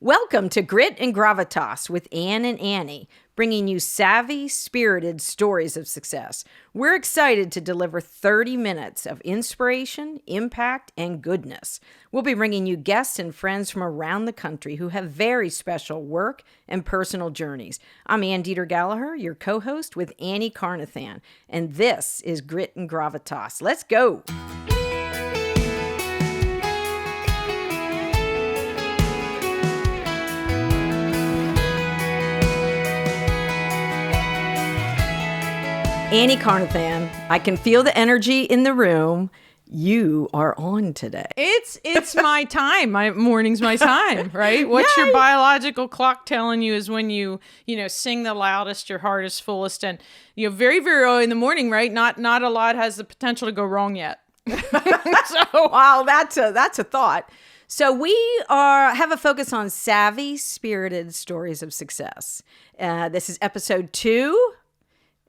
Welcome to Grit Gravitas with Anne and Annie, bringing you savvy, spirited stories of success. We're excited to deliver 30 minutes of inspiration, impact, and goodness. We'll be bringing you guests and friends from around the country who have very special work and personal journeys. I'm Deeter Gallaher, your co-host with Anne Carnathan, and this is Grit Gravitas. Let's go! Anne Carnathan, I can feel the energy in the room. You are on today. It's my time. My morning's my time, right? What's your biological clock telling you is when you sing the loudest, your heart is fullest, and very, very early in the morning, right? Not a lot has the potential to go wrong yet. Wow, that's a thought. So we have a focus on savvy, spirited stories of success. This is episode 2.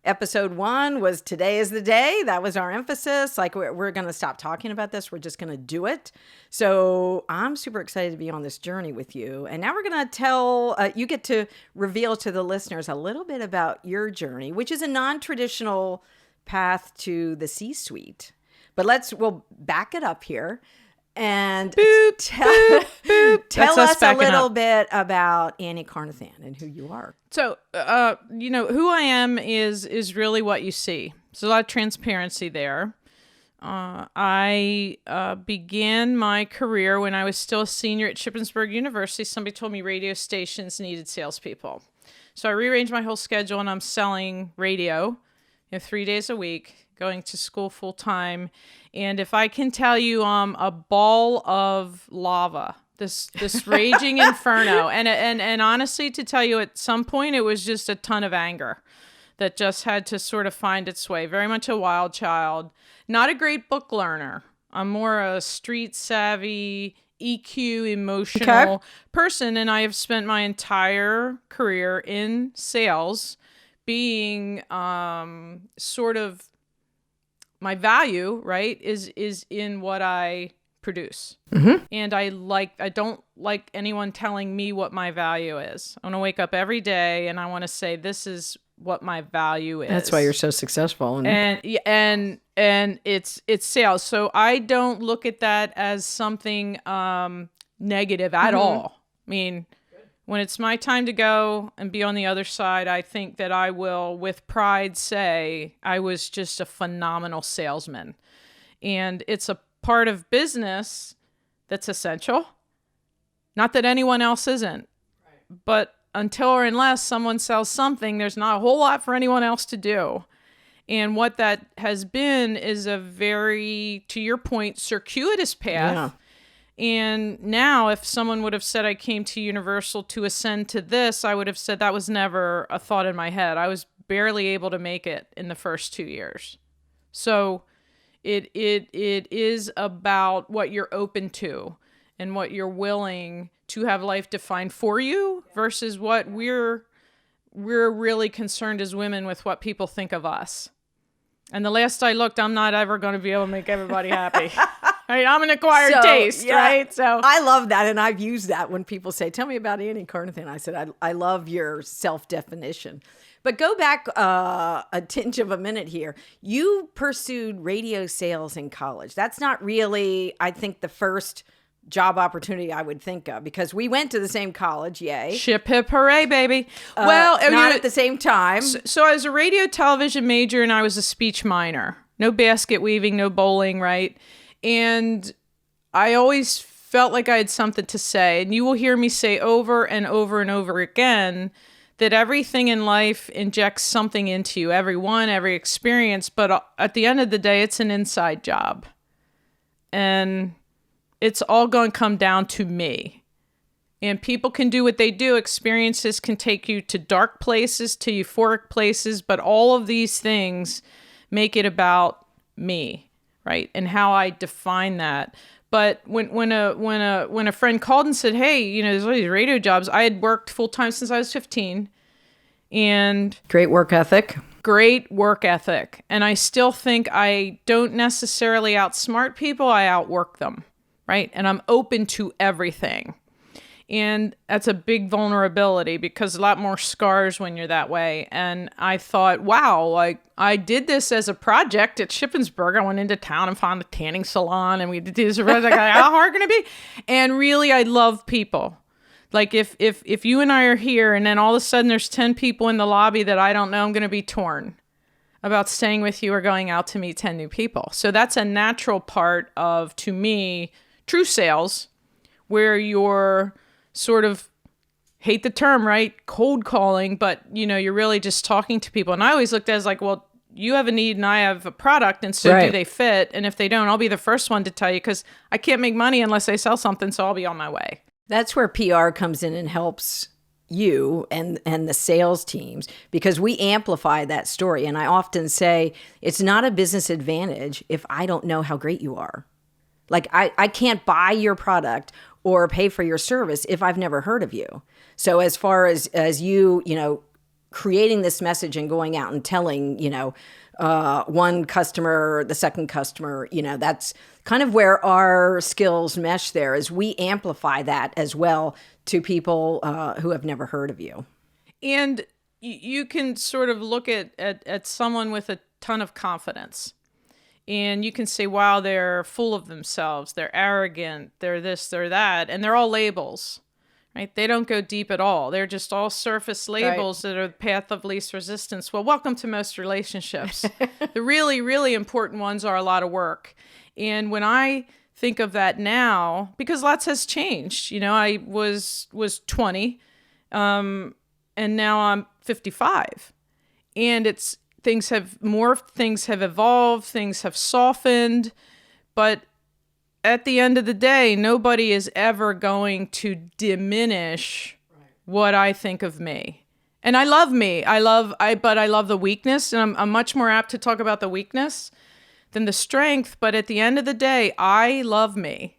Episode 1 was Today is the Day. That was our emphasis. Like, we're going to stop talking about this. We're just going to do it. So I'm super excited to be on this journey with you. And now we're going to tell, you get to reveal to the listeners a little bit about your journey, which is a non-traditional path to the Csuite. But we'll back it up here. And tell us a little bit about Anne Carnathan and who you are. So, who I am is really what you see. So a lot of transparency there. I began my career when I was still a senior at Shippensburg University. Somebody told me radio stations needed salespeople. So I rearranged my whole schedule and I'm selling radio, 3 days a week, going to school full time. And if I can tell you, a ball of lava, this raging inferno. And honestly, to tell you, at some point, it was just a ton of anger that just had to sort of find its way. Very much a wild child. Not a great book learner. I'm more a street savvy, EQ, emotional person. And I have spent my entire career in sales being sort of my value, right, is in what I produce. Mm-hmm. And I don't like anyone telling me what my value is. I want to wake up every day and I want to say, this is what my value is. That's why you're so successful. And it's sales. So I don't look at that as something negative at all. I mean, when it's my time to go and be on the other side, I think that I will, with pride, say I was just a phenomenal salesman. And it's a part of business that's essential. Not that anyone else isn't. Right. But until or unless someone sells something, there's not a whole lot for anyone else to do. And what that has been is a very, to your point, circuitous path. Yeah. And now if someone would have said I came to Universal to ascend to this, I would have said that was never a thought in my head. I was barely able to make it in the first 2 years. So it is about what you're open to and what you're willing to have life defined for you versus what we're really concerned as women with what people think of us. And the last I looked, I'm not ever going to be able to make everybody happy. Right? I'm an acquired taste, right? So I love that. And I've used that when people say, tell me about Anne Carnathan. I said, I love your self-definition. But go back a tinge of a minute here. You pursued radio sales in college. That's not really, I think, the first job opportunity I would think of, because we went to the same college. Yay. Ship hip hooray, baby. Well, not at the same time. So I was a radio television major and I was a speech minor. No basket weaving, no bowling, right? And I always felt like I had something to say. And you will hear me say over and over and over again that everything in life injects something into you, every experience. But at the end of the day, it's an inside job. And it's all going to come down to me. And people can do what they do. Experiences can take you to dark places, to euphoric places, but all of these things make it about me, right? And how I define that. But when a friend called and said, hey, there's all these radio jobs, I had worked full time since I was 15. And great work ethic. And I still think I don't necessarily outsmart people, I outwork them, right? And I'm open to everything. And that's a big vulnerability because a lot more scars when you're that way. And I thought, wow, like I did this as a project at Shippensburg. I went into town and found a tanning salon and we did this. Like, how hard can it be? And really, I love people. Like if you and I are here and then all of a sudden there's 10 people in the lobby that I don't know, I'm going to be torn about staying with you or going out to meet 10 new people. So that's a natural part of, to me, true sales, where you're sort of, hate the term, right? Cold calling, but you're really just talking to people. And I always looked at it as like, well, you have a need and I have a product, and so do they fit? And if they don't, I'll be the first one to tell you because I can't make money unless I sell something, so I'll be on my way. That's where PR comes in and helps you and the sales teams, because we amplify that story. And I often say it's not a business advantage if I don't know how great you are. Like I can't buy your product or pay for your service if I've never heard of you. So as far as you creating this message and going out and telling, one customer, the second customer, that's kind of where our skills mesh there, is we amplify that as well to people who have never heard of you. And you can sort of look at someone with a ton of confidence and you can say, wow, they're full of themselves. They're arrogant. They're this, they're that. And they're all labels. Right? They don't go deep at all. They're just all surface labels that are the path of least resistance. Well, welcome to most relationships. The really, really important ones are a lot of work. And when I think of that now, because lots has changed. I was 20, and now I'm 55. And things have morphed, things have evolved, things have softened, but at the end of the day, nobody is ever going to diminish what I think of me. And I love me. But I love the weakness. And I'm much more apt to talk about the weakness than the strength. But at the end of the day, I love me.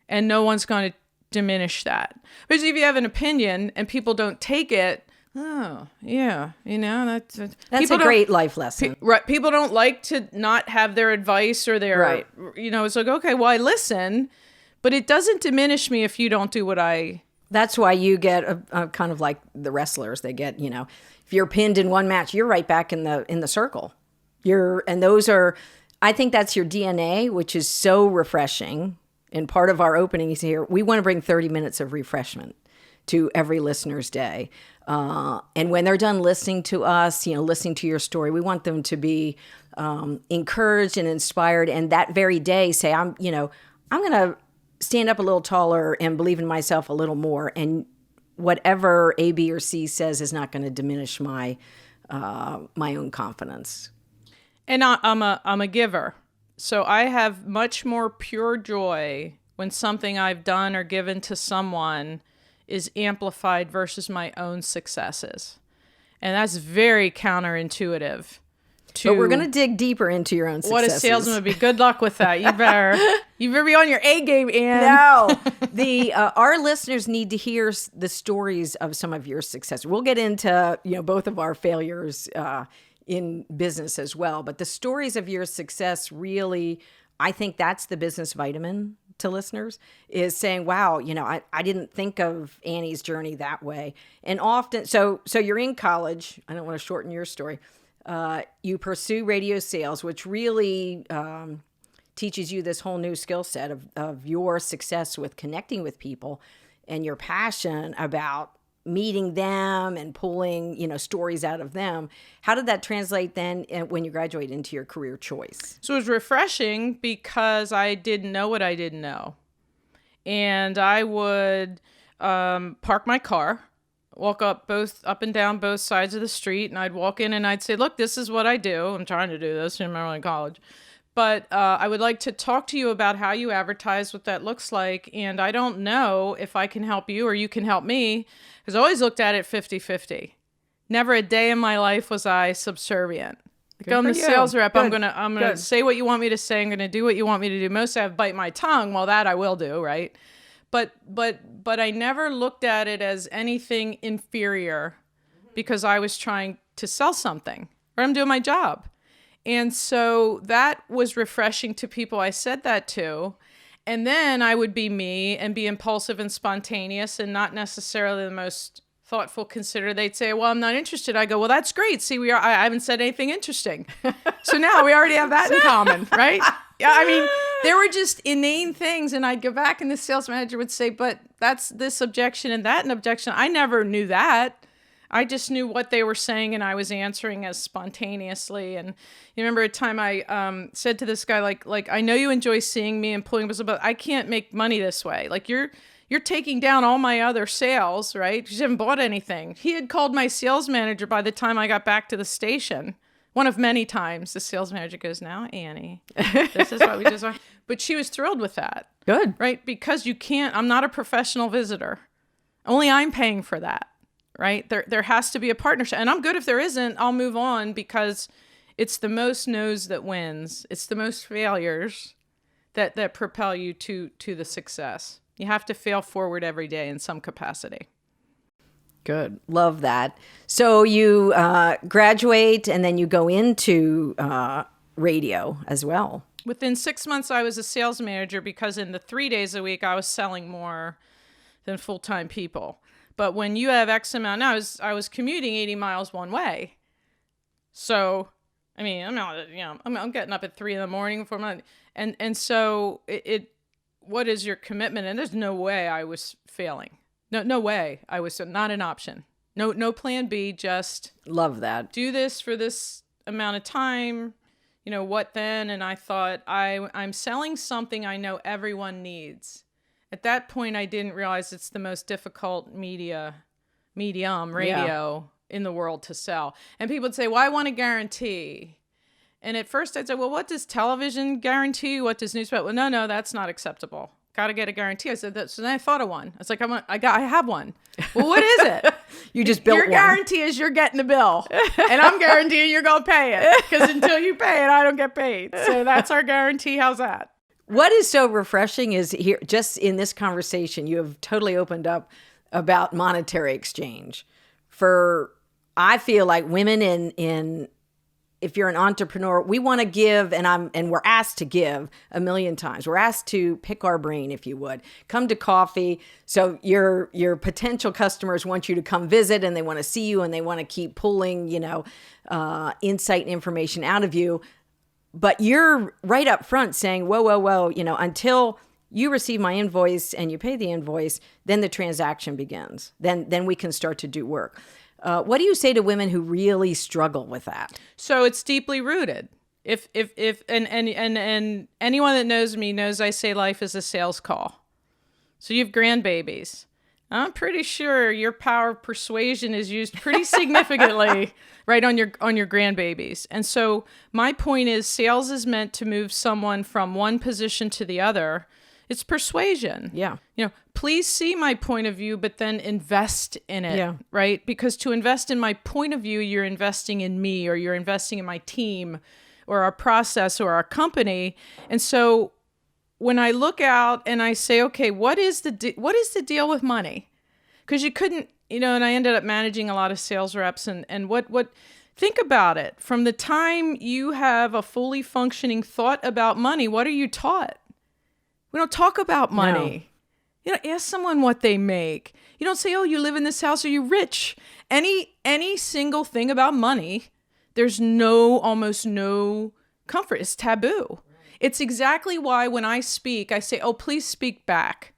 And no one's going to diminish that. Because if you have an opinion and people don't take it, oh, yeah, that's a great life lesson. Right. People don't like to not have their advice or their, it's like, okay, well, I listen, but it doesn't diminish me if you don't do what I. That's why you get a kind of like the wrestlers. They get, if you're pinned in one match, you're right back in the circle. And those are, I think that's your DNA, which is so refreshing. And part of our opening is here, we want to bring 30 minutes of refreshment to every listener's day. And when they're done listening to us, listening to your story, we want them to be encouraged and inspired. And that very day say, I'm going to stand up a little taller and believe in myself a little more. And whatever A, B, or C says is not going to diminish my own confidence. And I'm a giver. So I have much more pure joy when something I've done or given to someone is amplified versus my own successes. And that's very counterintuitive. But we're going to dig deeper into your own successes. What a salesman would be. Good luck with that. You better be on your A game, Anne. No. Our listeners need to hear the stories of some of your successes. We'll get into, both of our failures in business as well. But the stories of your success really, I think that's the business vitamin to listeners, is saying, wow, I didn't think of Annie's journey that way. And often, so you're in college. I don't want to shorten your story. You pursue radio sales, which really teaches you this whole new skill set of your success with connecting with people and your passion about meeting them and pulling, stories out of them. How did that translate then when you graduate into your career choice? So it was refreshing because I didn't know what I didn't know. And I would park my car, walk up and down both sides of the street, and I'd walk in and I'd say, look, this is what I do. I'm trying to do this. I'm in college. But I would like to talk to you about how you advertise, what that looks like. And I don't know if I can help you or you can help me, because I always looked at it 50-50. Never a day in my life was I subservient. Like, I'm the sales rep. Good. I'm gonna say what you want me to say. I'm gonna do what you want me to do. Most I bite my tongue. Well, that I will do, right? But I never looked at it as anything inferior because I was trying to sell something or I'm doing my job. And so that was refreshing to people I said that to. And then I would be me and be impulsive and spontaneous and not necessarily the most thoughtful consider. They'd say, well, I'm not interested. I go, well, that's great. See, I haven't said anything interesting. So now we already have that in common, right? Yeah, I mean, there were just inane things. And I'd go back and the sales manager would say, but that's this objection and that an objection. I never knew that. I just knew what they were saying and I was answering as spontaneously. And you remember a time I said to this guy, like, I know you enjoy seeing me and pulling this, but I can't make money this way. Like you're taking down all my other sales, right? You haven't bought anything. He had called my sales manager by the time I got back to the station. One of many times the sales manager goes, now, Annie, this is what we just want. But she was thrilled with that. Good. Right? Because I'm not a professional visitor. Only I'm paying for that. Right? There has to be a partnership. And I'm good if there isn't, I'll move on because it's the most no's that wins. It's the most failures that propel you to the success. You have to fail forward every day in some capacity. Good. Love that. So you graduate and then you go into radio as well. Within 6 months, I was a sales manager because in the 3 days a week, I was selling more than full-time people. But when you have X amount, now I was commuting 80 miles one way. So, I mean, I'm getting up at 3 a.m. for my, and so what is your commitment? And there's no way I was failing. No way. I was not an option. No plan B, just love that. Do this for this amount of time. What then? And I thought I'm selling something I know everyone needs. At that point, I didn't realize it's the most difficult medium, radio, in the world to sell. And people would say, well, I want a guarantee. And at first I'd say, well, what does television guarantee? What does newspaper? Well, no, that's not acceptable. Got to get a guarantee. I said that. So then I thought of one. I was like, I have one. Well, what is it? You just built Your one. guarantee is you're getting the bill. And I'm guaranteeing you're going to pay it. Because until you pay it, I don't get paid. So that's our guarantee. How's that? What is so refreshing is here, just in this conversation, you have totally opened up about monetary exchange. I feel like women in if you're an entrepreneur, we want to give, and we're asked to give a million times. We're asked to pick our brain, if you would. Come to coffee. So your potential customers want you to come visit, and they want to see you, and they want to keep pulling, insight and information out of you. But you're right up front saying, whoa, until you receive my invoice and you pay the invoice, then the transaction begins. Then we can start to do work. What do you say to women who really struggle with that? So it's deeply rooted. If anyone that knows me knows I say life is a sales call. So you have grandbabies. I'm pretty sure your power of persuasion is used pretty significantly right on your grandbabies. And so my point is sales is meant to move someone from one position to the other. It's persuasion. Yeah. Please see my point of view, but then invest in it, yeah. Right? Because to invest in my point of view, you're investing in me, or you're investing in my team or our process or our company. And so when I look out and I say, okay, what is the deal with money? Because you couldn't, and I ended up managing a lot of sales reps and what, think about it. From the time you have a fully functioning thought about money, what are you taught? We don't talk about money. No. Ask someone what they make. You don't say, oh, you live in this house, are you rich? Any single thing about money, there's almost no comfort. It's taboo. It's exactly why when I speak, I say, oh, please speak back.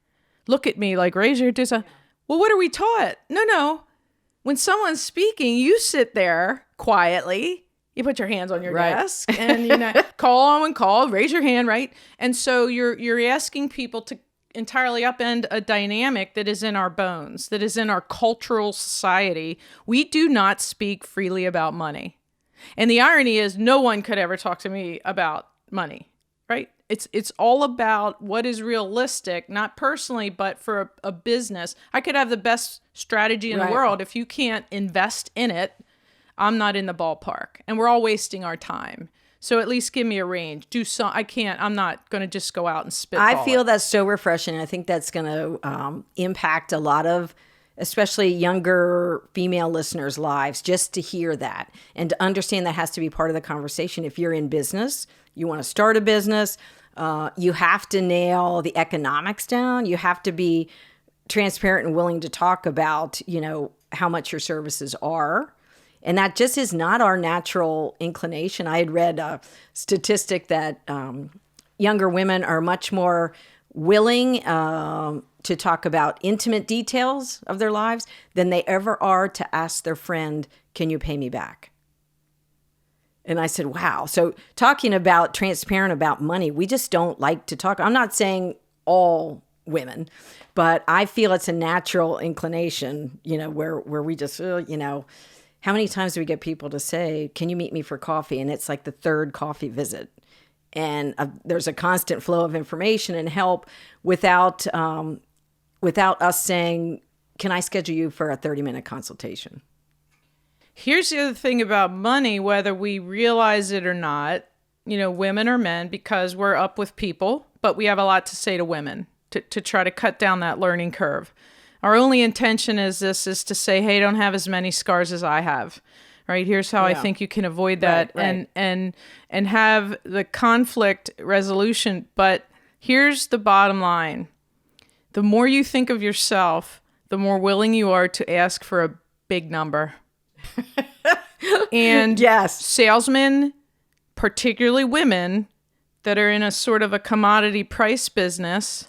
Look at me, like raise your hand. Well, what are we taught? No. When someone's speaking, you sit there quietly. You put your hands on your desk and call on one call, raise your hand, right? And so you're asking people to entirely upend a dynamic that is in our bones, that is in our cultural society. We do not speak freely about money. And the irony is no one could ever talk to me about money, right? It's all about what is realistic, not personally, but for a business. I could have the best strategy in the world. If you can't invest in it, I'm not in the ballpark, and we're all wasting our time. So at least give me a range. I'm not going to just go out and spitball. I feel that's so refreshing. I think that's going to impact a lot of, especially younger female listeners' lives, just to hear that and to understand that has to be part of the conversation. If you're in business, you want to start a business, You have to nail the economics down. You have to be transparent and willing to talk about, how much your services are. And that just is not our natural inclination. I had read a statistic that younger women are much more willing to talk about intimate details of their lives than they ever are to ask their friend, can you pay me back? And I said, wow. So talking about transparent about money, we just don't like to talk. I'm not saying all women, but I feel it's a natural inclination, where we just, how many times do we get people to say, can you meet me for coffee? And it's like the third coffee visit. And there's a constant flow of information and help without us saying, can I schedule you for a 30-minute consultation? Here's the other thing about money, whether we realize it or not, women or men, because we're up with people, but we have a lot to say to women to try to cut down that learning curve. Our only intention is to say, hey, don't have as many scars as I have, right? Here's how I think you can avoid that right. and have the conflict resolution. But here's the bottom line. The more you think of yourself, the more willing you are to ask for a big number. And yes, salesmen, particularly women that are in a sort of a commodity price business,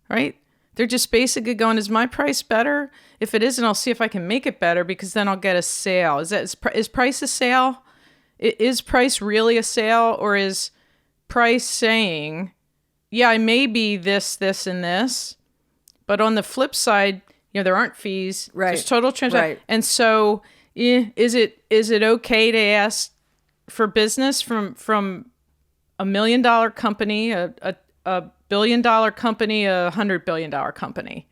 right? They're just basically going, is my price better? If it isn't, I'll see if I can make it better because then I'll get a sale. Is price a sale? Is price really a sale, or is price saying, yeah, I may be this, this, and this, but on the flip side, there aren't fees. Right. There's total transaction. Right. And so is it okay to ask for business from $1 million company, a $1 billion company, a $100 billion company?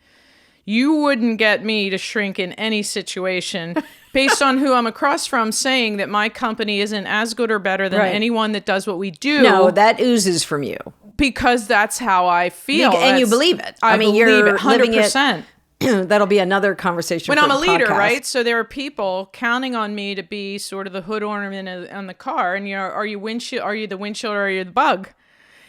You wouldn't get me to shrink in any situation based on who I'm across from saying that my company isn't as good or better than anyone that does what we do. No, that oozes from you. Because that's how I feel. And you believe it. I mean, you're believe it 100%. living it. That'll be another conversation when for I'm a leader, podcast. right? So there are people counting on me to be sort of the hood ornament on the car. And are you the windshield or are you the bug?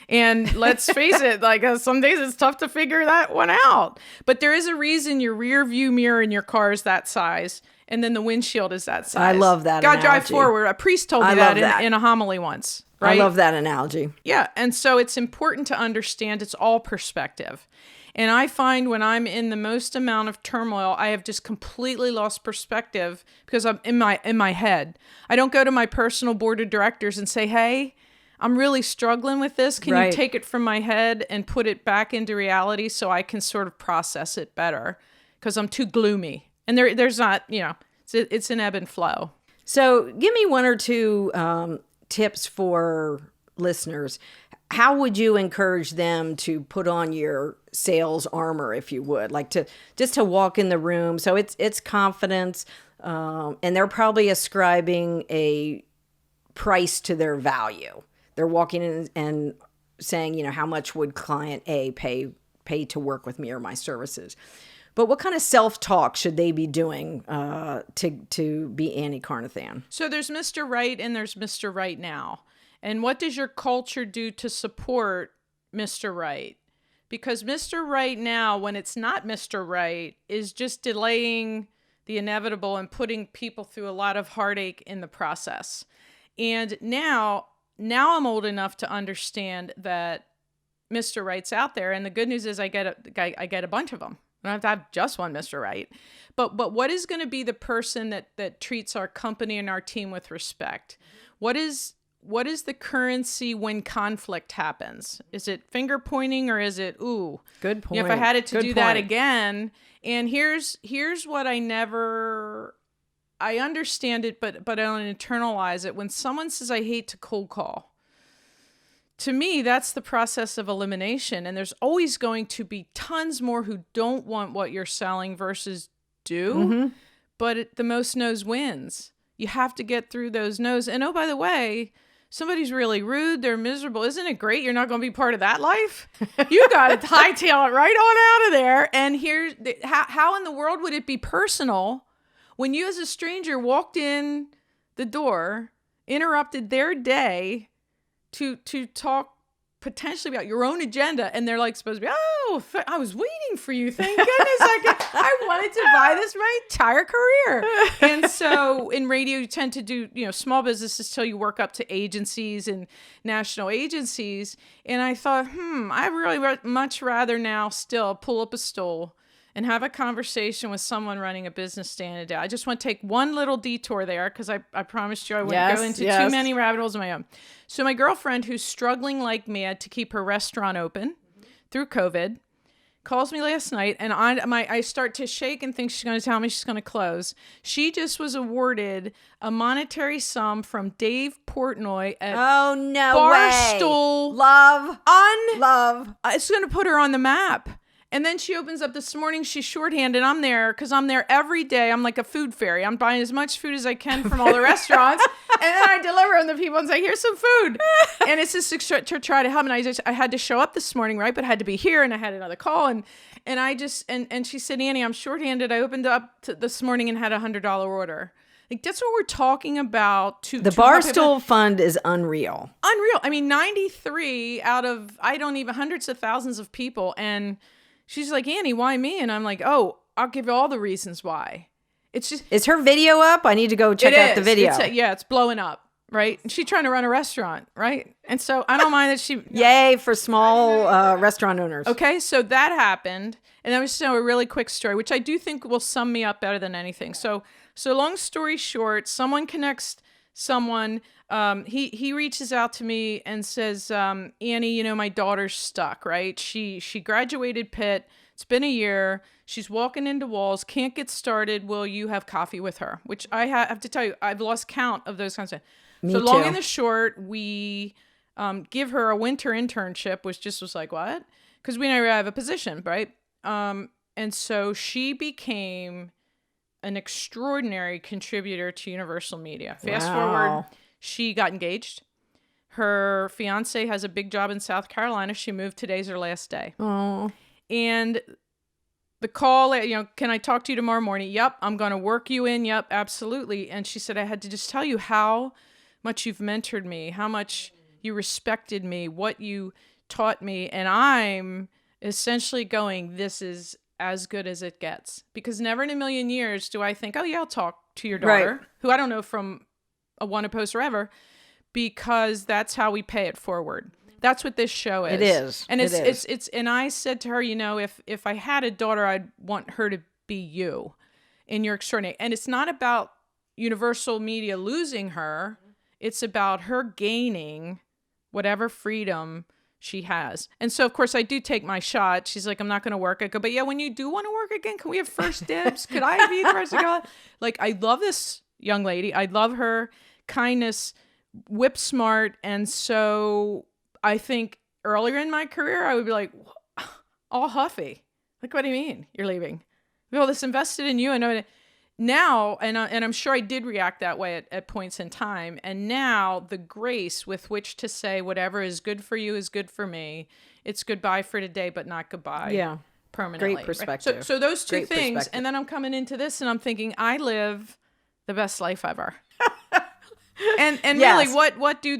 And let's face it, some days it's tough to figure that one out. But there is a reason your rear view mirror in your car is that size, and then the windshield is that size. I love that God, analogy. drive forward. A priest told me that in a homily once. Right? I love that analogy. Yeah, and so it's important to understand it's all perspective. And I find when I'm in the most amount of turmoil, I have just completely lost perspective because I'm in my head. I don't go to my personal board of directors and say, hey, I'm really struggling with this. Can you take it from my head and put it back into reality so I can sort of process it better? Because I'm too gloomy. And there's not, it's an ebb and flow. So give me one or two tips for listeners. How would you encourage them to put on your sales armor, if you would, to walk in the room? So it's confidence, and they're probably ascribing a price to their value. They're walking in and saying, how much would client A pay to work with me or my services? But what kind of self-talk should they be doing to be Anne Carnathan? So there's Mr. Right and there's Mr. Right now. And what does your culture do to support Mr. Right? Because Mr. Right now, when it's not Mr. Right, is just delaying the inevitable and putting people through a lot of heartache in the process. And now I'm old enough to understand that Mr. Right's out there. And the good news is I get a bunch of them. I don't have to have just one Mr. Right. But what is going to be the person that treats our company and our team with respect? What is the currency when conflict happens? Is it finger pointing or is it, ooh, good point. If I had it to do that again. And here's what I understand it, but I don't internalize it. When someone says, I hate to cold call, to me, that's the process of elimination. And there's always going to be tons more who don't want what you're selling versus do. Mm-hmm. But the most no's wins. You have to get through those no's. And oh, by the way, somebody's really rude, they're miserable. Isn't it great? You're not going to be part of that life. You got to hightail it right on out of there. And here's how in the world would it be personal when you as a stranger walked in the door, interrupted their day to talk potentially about your own agenda, and they're like supposed to be, I was waiting for you. Thank goodness I wanted to buy this my entire career. And so in radio, you tend to do, small businesses till you work up to agencies and national agencies. And I thought, I really much rather now still pull up a stool and have a conversation with someone running a business stand a day. I just want to take one little detour there because I promised you I wouldn't go into too many rabbit holes of my own. So my girlfriend, who's struggling like mad to keep her restaurant open through COVID, calls me last night, and I start to shake and think she's going to tell me she's going to close. She just was awarded a monetary sum from Dave Portnoy at Barstool. Way. Love. It's going to put her on the map. And then she opens up this morning. She's shorthanded. I'm there because I'm there every day. I'm like a food fairy. I'm buying as much food as I can from all the restaurants. And then I deliver them to people and say, here's some food. And it's just to try to help. And I had to show up this morning, right? But I had to be here, and I had another call. And she said, Annie, I'm shorthanded. I opened up this morning and had a $100 order. Like, that's what we're talking about. The Barstool Fund is unreal. I mean, 93 out of, hundreds of thousands of people. And she's like, Annie, why me? And I'm like, I'll give you all the reasons why. It's just... Is her video up? I need to go check out the video. It's blowing up, right? And she's trying to run a restaurant, right? And so I don't mind that she... Yay for small restaurant owners. Okay, so that happened. And that was just a really quick story, which I do think will sum me up better than anything. So long story short, someone connects someone... he reaches out to me and says, Annie, my daughter's stuck, right? She graduated Pitt. It's been a year. She's walking into walls, can't get started. Will you have coffee with her? Which I have to tell you, I've lost count of those kinds of things. So long and the short, we give her a winter internship, which just was like, what? Because we never have a position, right? And so she became an extraordinary contributor to Universal Media. Fast forward. She got engaged. Her fiance has a big job in South Carolina. She moved. Today's her last day. Oh. And the call, can I talk to you tomorrow morning? Yep, I'm going to work you in. Yep, absolutely. And she said, I had to just tell you how much you've mentored me, how much you respected me, what you taught me. And I'm essentially going, this is as good as it gets. Because never in a million years do I think, I'll talk to your daughter, who I don't know from a wanted post forever, because that's how we pay it forward. That's what this show is. It is. And it's and I said to her, if I had a daughter, I'd want her to be you in your extraordinary. And it's not about Universal Media losing her. It's about her gaining whatever freedom she has. And so, of course, I do take my shot. She's like, I'm not going to work. I go, but yeah, when you do want to work again, can we have first dibs? Could I be the person to go? Like, I love this young lady. I love her kindness, whip smart. And so I think earlier in my career, I would be like, all huffy. Like, what do you mean you're leaving? We have all this invested in you. And now, and I'm sure I did react that way at points in time. And now the grace with which to say whatever is good for you is good for me. It's goodbye for today, but not goodbye. Yeah. Permanently. Great perspective. Right? So those two things. And then I'm coming into this and I'm thinking, I live the best life ever. and yes. Really, what do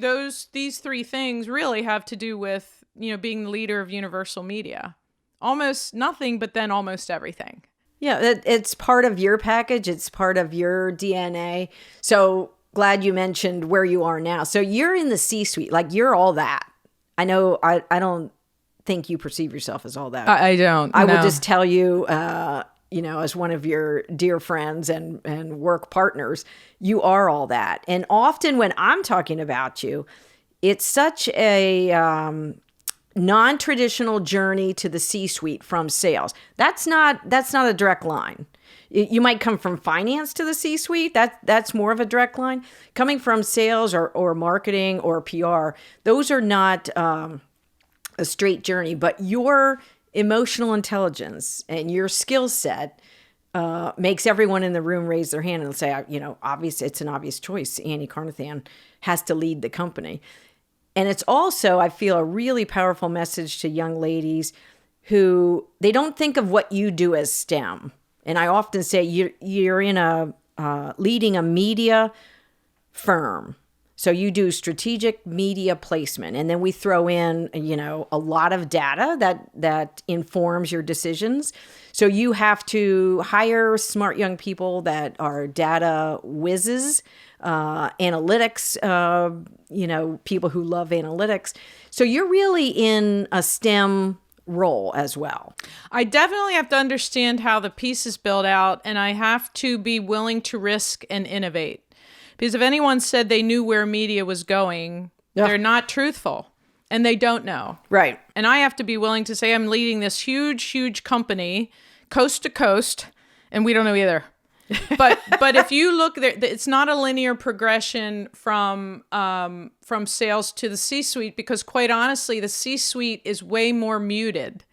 these three things really have to do with, being the leader of Universal Media? Almost nothing, but then almost everything. Yeah, it's part of your package. It's part of your DNA. So glad you mentioned where you are now. So you're in the C-suite, like you're all that. I know I don't think you perceive yourself as all that. I don't. I will just tell you, as one of your dear friends and work partners, you are all that. And often when I'm talking about you, it's such a non-traditional journey to the C-suite from sales. That's not a direct line. You might come from finance to the C-suite. That's more of a direct line. Coming from sales or marketing or PR, those are not a straight journey. But your emotional intelligence and your skill set makes everyone in the room raise their hand and say, obviously it's an obvious choice. Anne Carnathan has to lead the company. And it's also, I feel, a really powerful message to young ladies who they don't think of what you do as STEM. And I often say you're in leading a media firm. So you do strategic media placement, and then we throw in, a lot of data that informs your decisions. So you have to hire smart young people that are data whizzes, analytics, people who love analytics. So you're really in a STEM role as well. I definitely have to understand how the piece is built out, and I have to be willing to risk and innovate. Because if anyone said they knew where media was going, they're not truthful, and they don't know. Right. And I have to be willing to say I'm leading this huge, huge company, coast to coast, and we don't know either. But if you look there, it's not a linear progression from sales to the C-suite, because quite honestly, the C-suite is way more muted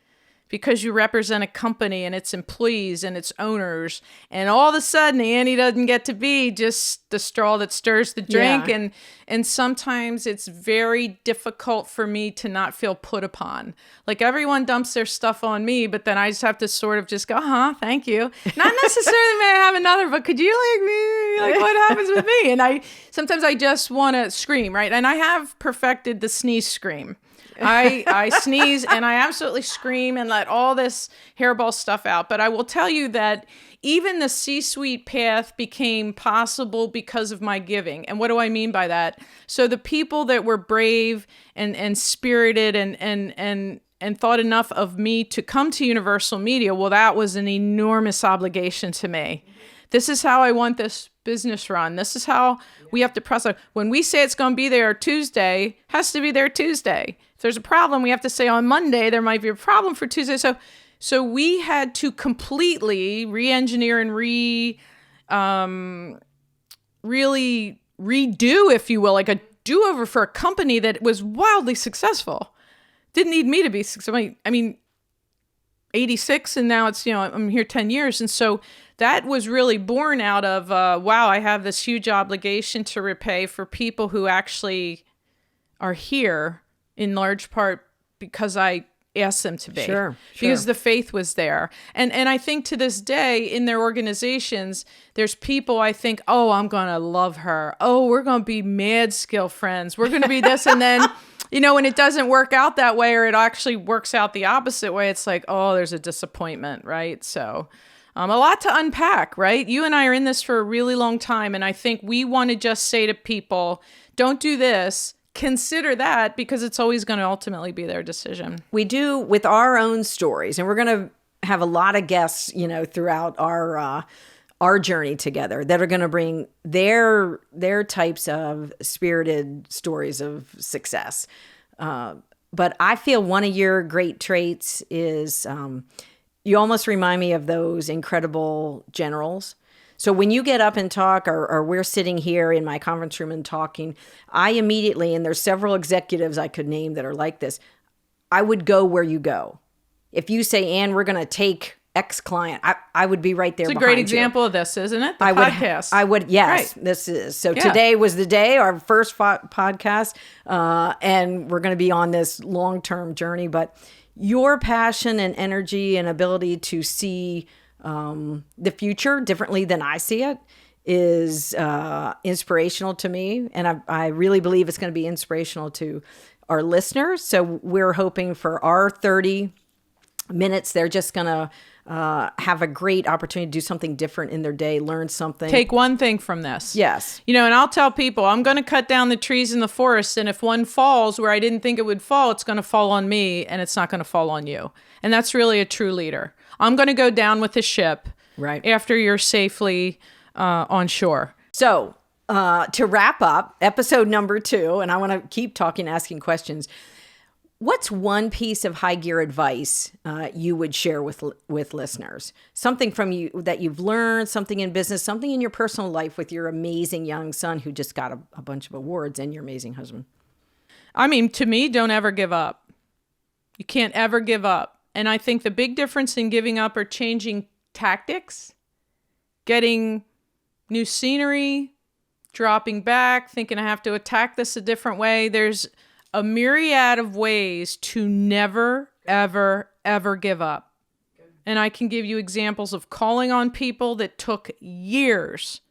because you represent a company and its employees and its owners. And all of a sudden, Annie doesn't get to be just the straw that stirs the drink. Yeah. And sometimes it's very difficult for me to not feel put upon. Like everyone dumps their stuff on me, but then I just have to sort of just go, thank you. Not necessarily may I have another, but could you like me? Like what happens with me? And sometimes I just want to scream, right? And I have perfected the sneeze scream. I sneeze and I absolutely scream and let all this hairball stuff out. But I will tell you that even the C-suite path became possible because of my giving. And what do I mean by that? So the people that were brave and spirited and thought enough of me to come to Universal Media, well, that was an enormous obligation to me. This is how I want this business run. This is how we have to process. When we say it's going to be there Tuesday, it has to be there Tuesday. If there's a problem, we have to say on Monday, there might be a problem for Tuesday. So we had to completely re-engineer and really redo, if you will, like a do-over for a company that was wildly successful. Didn't need me to be successful. I mean, 86, and now it's, I'm here 10 years. And so that was really born out of, wow, I have this huge obligation to repay for people who actually are here in large part because I asked them to be. Sure. Because the faith was there. And I think to this day in their organizations, there's people I think, oh, I'm going to love her. Oh, we're going to be mad skill friends. We're going to be this. And then, when it doesn't work out that way, or it actually works out the opposite way, it's like, oh, there's a disappointment, right? So a lot to unpack, right? You and I are in this for a really long time. And I think we want to just say to people, don't do this. Consider that, because it's always going to ultimately be their decision. We do with our own stories, and we're going to have a lot of guests, throughout our journey together that are going to bring their types of spirited stories of success. But I feel one of your great traits is you almost remind me of those incredible generals. So when you get up and talk, or we're sitting here in my conference room and talking, I immediately, and there's several executives I could name that are like this, I would go where you go. If you say, Anne, we're going to take X client, I would be right there behind you. It's a great example of this, isn't it? The podcast. I would, yes, right. This is. So today was the day, our first podcast, and we're going to be on this long-term journey. But your passion and energy and ability to see the future differently than I see it is inspirational to me. And I really believe it's going to be inspirational to our listeners. So we're hoping for our 30 minutes, they're just going to have a great opportunity to do something different in their day, learn something. Take one thing from this. Yes. And I'll tell people, I'm going to cut down the trees in the forest, and if one falls where I didn't think it would fall, it's going to fall on me, and it's not going to fall on you. And that's really a true leader. I'm going to go down with the ship right after you're safely on shore. So to wrap up episode number 2, and I want to keep talking, asking questions. What's one piece of high gear advice you would share with listeners? Something from you that you've learned, something in business, something in your personal life with your amazing young son who just got a bunch of awards, and your amazing husband. I mean, to me, don't ever give up. You can't ever give up. And I think the big difference in giving up or changing tactics, getting new scenery, dropping back, thinking I have to attack this a different way. There's a myriad of ways to never, ever, ever give up. And I can give you examples of calling on people that took years,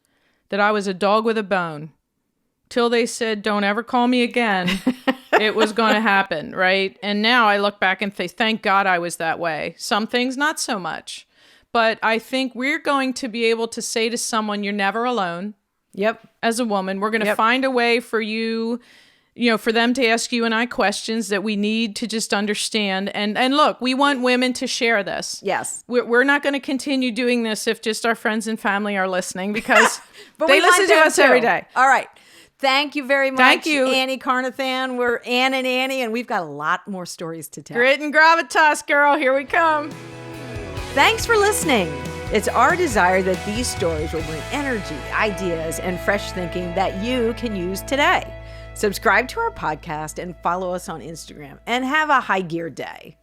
that I was a dog with a bone, till they said, don't ever call me again, it was going to happen, right? And now I look back and think, thank God I was that way. Some things, not so much. But I think we're going to be able to say to someone, you're never alone. Yep. As a woman, we're going to find a way for you, for them to ask you and I questions that we need to just understand. And look, we want women to share this. Yes. We're not going to continue doing this if just our friends and family are listening, because but they listen to us every day. All right. Thank you very much. Thank you, Anne Carnathan. We're Anne and Annie, and we've got a lot more stories to tell. Grit and Gravitas, girl. Here we come. Thanks for listening. It's our desire that these stories will bring energy, ideas, and fresh thinking that you can use today. Subscribe to our podcast and follow us on Instagram, and have a high gear day.